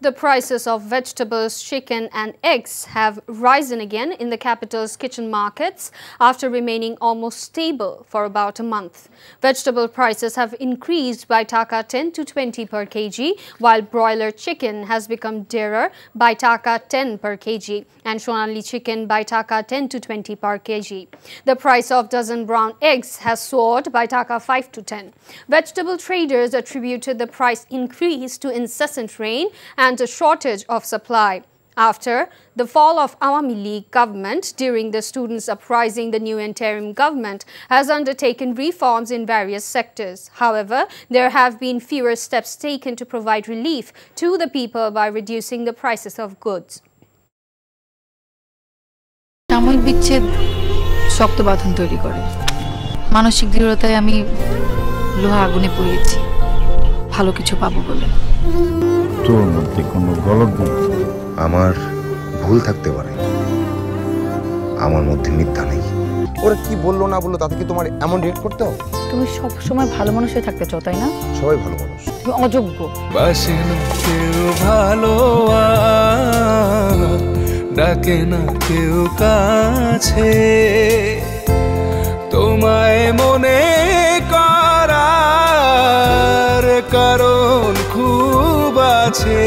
The prices of vegetables, chicken and eggs have risen again in the capital's kitchen markets after remaining almost stable for about a month. Vegetable prices have increased by Taka 10 to 20 per kg, while broiler chicken has become dearer by Taka 10 per kg and Sonali chicken by Taka 10 to 20 per kg. The price of dozen brown eggs has soared by Taka 5 to 10. Vegetable traders attributed the price increase to incessant rain and a shortage of supply. After the fall of Awami League government during the students' uprising, the new interim government has undertaken reforms in various sectors. However, there have been fewer steps taken to provide relief to the people by reducing the prices of goods. সাময়িক বিচ্ছেদ শক্ত বাঁধন তৈরি করে। মানসিক দৃঢ়তায় আমি লোহা আগুনে পুড়িয়েছি ভালো কিছু পাবো বলে। তোর মধ্যে কোনো গলদ নেই। আমার ভুল থাকতে পারে, আমার মধ্যে মিথ্যা নেই। ওরা কি বললো না বললো তাতে কি তোমার এমন রিয়েক্ট করতে হবে? তুমি সব সময় ভালো মানুষ হয়ে থাকতে চাও, তাই না? সবাই ভালো মানুষ, তুমি অযোগ্য। বাসে না কেউ ভালো, ডাকে না কেউ কাছে, তোমায় মনে করার কারণ খুব আছে।